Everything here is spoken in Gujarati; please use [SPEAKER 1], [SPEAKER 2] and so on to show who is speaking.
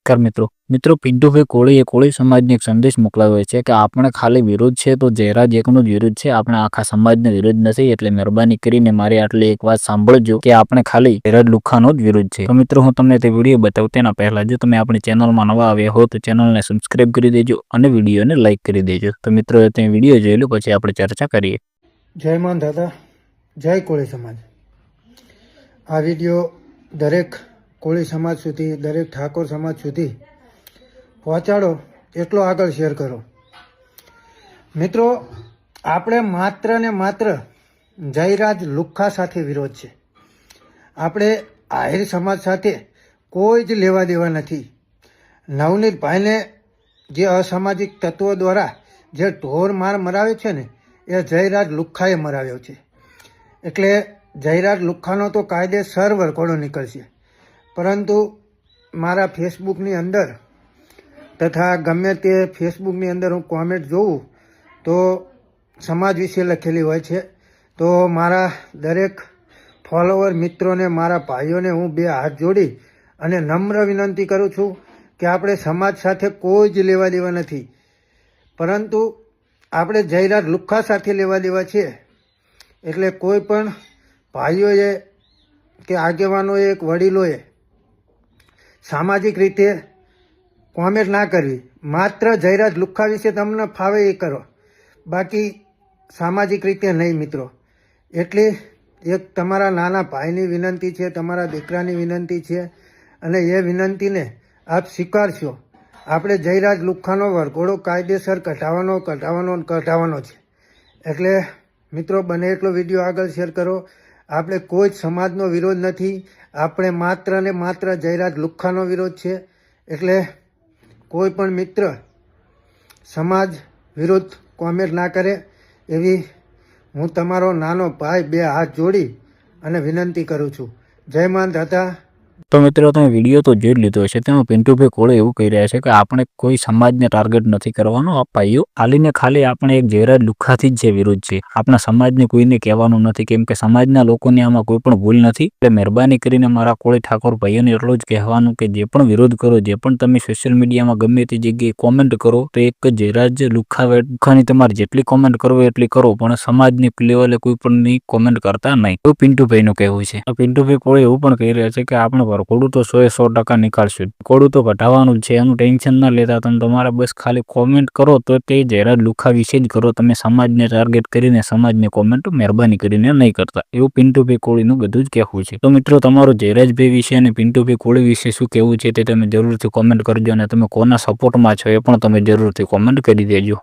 [SPEAKER 1] મિત્રો પિન્ટુભાઈ કોળીએ કોળી સમાજને એક સંદેશ મોકલાવ્યો છે કે આપણે ખાલી વિરોધ છે તો જયરાજ એકનો જ વિરોધ છે, આપણે આખા સમાજનો વિરોધ નથી, એટલે મહેરબાની કરીને મારી આટલી એક વાત સાંભળજો કે આપણે ખાલી જયરાજ લુખ્ખાનો જ વિરોધ છે। તો મિત્રો હું તમને તે વિડીયો બતાવું તેના પહેલા જો તમે આપણી ચેનલમાં નવા આવ્યા હો તો ચેનલને સબસ્ક્રાઇબ કરી દેજો અને વિડીયોને લાઇક કરી દેજો। તો મિત્રો તમે વિડીયો જોઈ લો પછી આપણે ચર્ચા કરીએ।
[SPEAKER 2] જય માન દાદા, જય કોળી સમાજ। આ વિડીયો દરેક કોળી સમાજ સુધી, દરેક ઠાકોર સમાજ સુધી પહોંચાડો એટલો આગળ શેર કરો। મિત્રો, આપણે માત્ર ને માત્ર જયરાજ લુખ્ખા સાથે વિરોધ છે, આપણે આહિર સમાજ સાથે કોઈ જ લેવા દેવા નથી। નવનીતભાઈને જે અસામાજિક તત્વો દ્વારા જે ઢોર માર મરાવે છે ને એ જયરાજ લુખ્ખાએ મરાવ્યો છે, એટલે જયરાજ લુખ્ખાનો તો કાયદેસર વરઘોડો નીકળશે। પરંતુ મારા ફેસબુકની અંદર તથા ગમે તે ફેસબુકની અંદર હું કોમેન્ટ જોઉં તો સમાજ વિશે લખેલી હોય છે, તો મારા દરેક ફોલોવર મિત્રોને, મારા ભાઈઓને હું બે હાથ જોડી અને નમ્ર વિનંતી કરું છું કે આપણે સમાજ સાથે કોઈ જ લેવા દેવા નથી, પરંતુ આપણે જયરાજ લુખ્ખા સાથે લેવા દેવા છે। એટલે કોઈ પણ ભાઈઓએ કે આગેવાનોએ, વડીલોએ સામાજિક રીતે કોમેન્ટ ના કરવી, માત્ર જયરાજ લુખ્ખા વિશે તમને ફાવે એ કરો, બાકી સામાજિક રીતે નહીં મિત્રો। એટલે એક તમારા નાના ભાઈની વિનંતી છે, તમારા દીકરાની વિનંતી છે, અને એ વિનંતીને આપ સ્વીકારશો। આપણે જયરાજ લુખ્ખાનો વરઘોડો કાયદેસર કઢાવવાનો છે। એટલે મિત્રો બને એટલો વિડીયો આગળ શેર કરો। આપણે કોઈ જ સમાજનો વિરોધ નથી, આપણે માત્ર ને માત્ર જયરાજ લુખ્ખાનો વિરોધ છે। એટલે કોઈ પણ મિત્ર સમાજ વિરુદ્ધ કોમેન્ટ ના કરે એવી હું તમારો નાનો ભાઈ બે હાથ જોડી અને વિનંતી કરું છું। જય માન દાદા।
[SPEAKER 1] તો મિત્રો તમે વિડીયો તો જોઈ લીધો હશે, તેમાં પિન્ટુભાઈ કોળે એવું કહી રહ્યા છે કે આપણે કોઈ સમાજને ટાર્ગેટ નથી કરવાનો, આ ભાઈઓ ખાલી આપણે એક જયરાજ લુખ્ખાથી જ જે વિરોધ છે, આપણા સમાજને કોઈને કહેવાનું નથી, કેમ કે સમાજના લોકોને આમાં કોઈ પણ ભૂલ નથી। એટલે મહેરબાની કરીને મારા કોળી ઠાકોર ભાઈઓને એટલું જ કહેવાનું કે જે પણ વિરોધ કરો, જે પણ તમે સોશિયલ મીડિયામાં ગમે તે જગ્યાએ કોમેન્ટ કરો, તો એક જયરાજ લુખ્ખાની તમારે જેટલી કોમેન્ટ કરવો એટલી કરો, પણ સમાજની લેવલે કોઈ પણ કોમેન્ટ કરતા નહીં, એવું પિન્ટુભાઈનું કહેવું છે। પિન્ટુભાઈ કોળે એવું પણ કહી રહ્યા છે કે આપણે વરઘોડું તો 100% નીકાળશું, વરઘોડું તો કઢાવવાનું જ છે, એનું ટેન્શન ના લેતા, તમે તમારે બસ ખાલી કોમેન્ટ કરો તો તે જયરાજ લુખ્ખા વિશે જ કરો, તમે સમાજને ટાર્ગેટ કરીને સમાજની કોમેન્ટ મહેરબાની કરીને નહીં કરતા, એવું પિન્ટુભાઈ કોળીનું બધું જ કહેવું છે। તો મિત્રો તમારું જયરાજભાઈ વિશે અને પિન્ટુભાઈ કોળી વિશે શું કહેવું છે તે તમે જરૂરથી કોમેન્ટ કરજો, અને તમે કોના સપોર્ટમાં છો એ પણ તમે જરૂરથી કોમેન્ટ કરી દેજો।